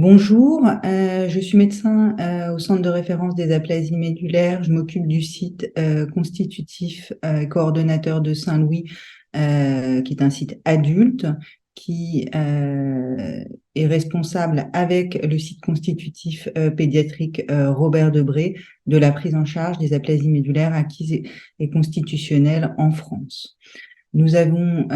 Bonjour, je suis médecin au centre de référence des aplasies médulaires. Je m'occupe du site constitutif coordonnateur de Saint-Louis, qui est un site adulte qui est responsable avec le site constitutif pédiatrique Robert Debré de la prise en charge des aplasies médulaires acquises et constitutionnelles en France. Nous avons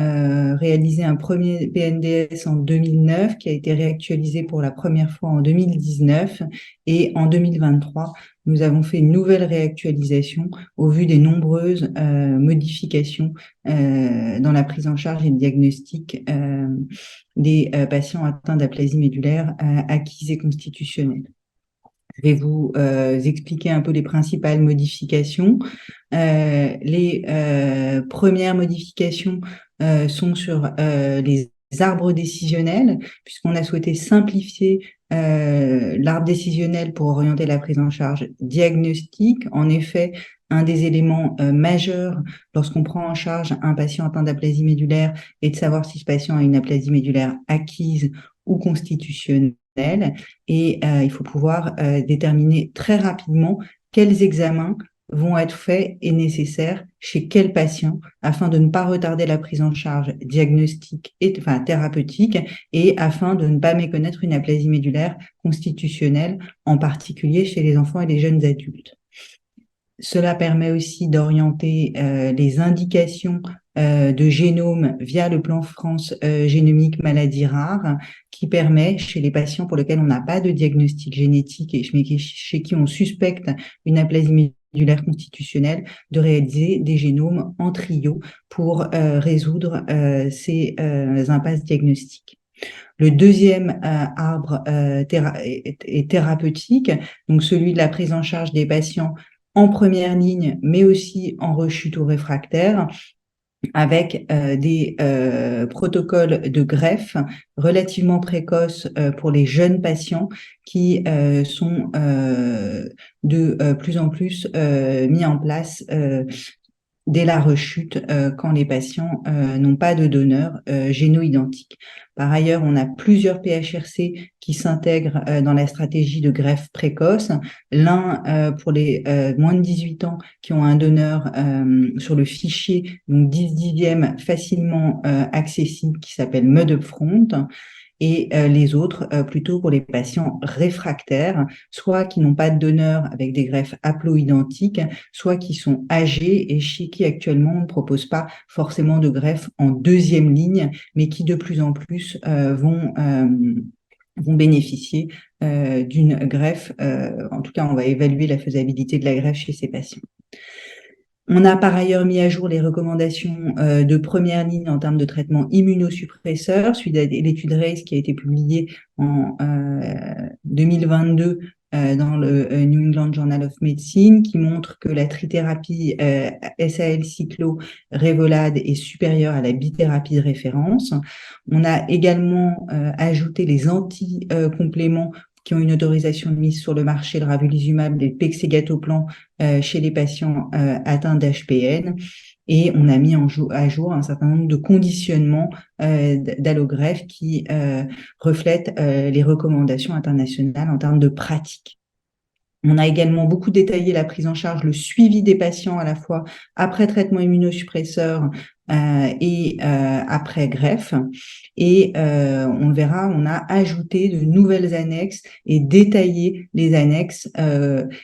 réalisé un premier PNDS en 2009 qui a été réactualisé pour la première fois en 2019 et en 2023, nous avons fait une nouvelle réactualisation au vu des nombreuses modifications dans la prise en charge et le diagnostic des patients atteints d'aplasie médulaire acquise et constitutionnelle. Je vais vous expliquer un peu les principales modifications. Les premières modifications sont sur les arbres décisionnels, puisqu'on a souhaité simplifier l'arbre décisionnel pour orienter la prise en charge diagnostique. En effet, un des éléments majeurs lorsqu'on prend en charge un patient atteint d'aplasie médulaire est de savoir si ce patient a une aplasie médulaire acquise ou constitutionnelle. Et il faut pouvoir déterminer très rapidement quels examens vont être faits et nécessaires chez quel patient afin de ne pas retarder la prise en charge diagnostique et thérapeutique et afin de ne pas méconnaître une aplasie médulaire constitutionnelle, en particulier chez les enfants et les jeunes adultes. Cela permet aussi d'orienter les indications de génome via le plan France génomique maladies rares, qui permet chez les patients pour lesquels on n'a pas de diagnostic génétique et chez qui on suspecte une aplasie médulaire constitutionnelle, de réaliser des génomes en trio pour résoudre ces impasses diagnostiques. Le deuxième arbre est thérapeutique, donc celui de la prise en charge des patients en première ligne, mais aussi en rechute ou réfractaire, avec des protocoles de greffe relativement précoces pour les jeunes patients qui sont de plus en plus mis en place dès la rechute quand les patients n'ont pas de donneur géno-identique. Par ailleurs, on a plusieurs PHRC qui s'intègrent dans la stratégie de greffe précoce. L'un pour les moins de 18 ans qui ont un donneur sur le fichier, donc 10 dixièmes facilement accessible, qui s'appelle Mud Upfront, et les autres plutôt pour les patients réfractaires, soit qui n'ont pas de donneur avec des greffes haploïdentiques, soit qui sont âgés et chez qui actuellement on ne propose pas forcément de greffe en deuxième ligne, mais qui de plus en plus vont bénéficier d'une greffe. En tout cas, on va évaluer la faisabilité de la greffe chez ces patients. On a par ailleurs mis à jour les recommandations de première ligne en termes de traitement immunosuppresseur, suite à l'étude RACE qui a été publiée en 2022 dans le New England Journal of Medicine, qui montre que la trithérapie SAL cyclo Revolade est supérieure à la bithérapie de référence. On a également ajouté les anti-compléments qui ont une autorisation de mise sur le marché, le ravulizumab, les pegcetacoplan chez les patients atteints d'HPN. Et on a mis à jour un certain nombre de conditionnements d'allogreffe qui reflètent les recommandations internationales en termes de pratique. On a également beaucoup détaillé la prise en charge, le suivi des patients à la fois après traitement immunosuppresseur et après greffe. Et on le verra, on a ajouté de nouvelles annexes et détaillé les annexes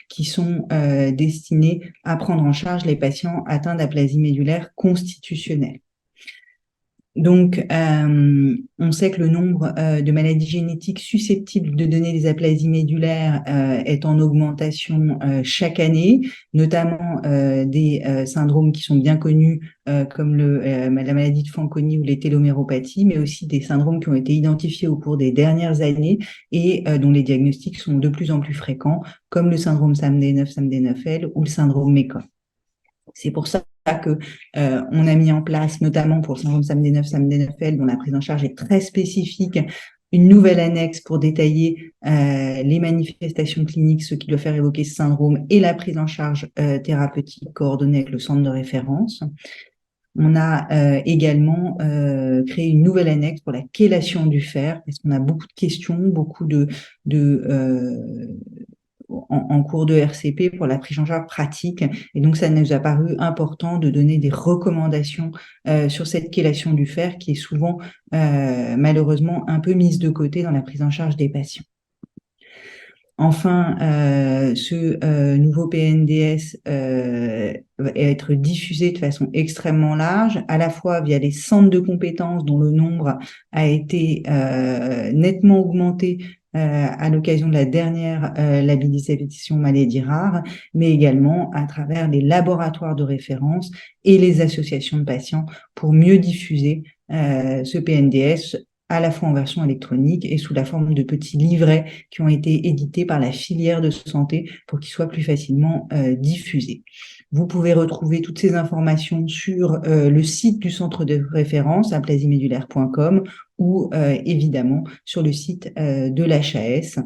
qui sont destinées à prendre en charge les patients atteints d'aplasie médulaire constitutionnelle. Donc, on sait que le nombre de maladies génétiques susceptibles de donner des aplasies médulaires est en augmentation chaque année, notamment des syndromes qui sont bien connus comme la maladie de Fanconi ou les téloméropathies, mais aussi des syndromes qui ont été identifiés au cours des dernières années et dont les diagnostics sont de plus en plus fréquents, comme le syndrome SAMD9, SAMD9L ou le syndrome MECOM. C'est pour ça que on a mis en place, notamment pour le syndrome SAMD9, SAMD9L, dont la prise en charge est très spécifique, une nouvelle annexe pour détailler les manifestations cliniques, ce qui doit faire évoquer ce syndrome, et la prise en charge thérapeutique coordonnée avec le centre de référence. On a également créé une nouvelle annexe pour la chélation du fer, parce qu'on a beaucoup de questions, beaucoup en cours de RCP pour la prise en charge pratique. Et donc, ça nous a paru important de donner des recommandations sur cette chélation du fer qui est souvent, malheureusement, un peu mise de côté dans la prise en charge des patients. Enfin, ce nouveau PNDS va être diffusé de façon extrêmement large, à la fois via les centres de compétences dont le nombre a été nettement augmenté à l'occasion de la dernière labellisation maladie rare, mais également à travers les laboratoires de référence et les associations de patients pour mieux diffuser ce PNDS à la fois en version électronique et sous la forme de petits livrets qui ont été édités par la filière de santé pour qu'ils soient plus facilement diffusés. Vous pouvez retrouver toutes ces informations sur le site du centre de référence, aplasimédulaire.com, ou évidemment sur le site de l'HAS.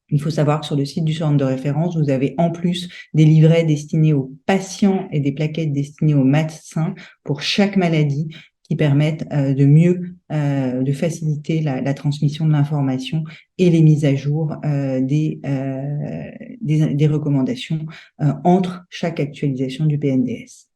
Il faut savoir que sur le site du centre de référence, vous avez en plus des livrets destinés aux patients et des plaquettes destinées aux médecins pour chaque maladie qui permettent de faciliter la transmission de l'information et les mises à jour des recommandations entre chaque actualisation du PNDS.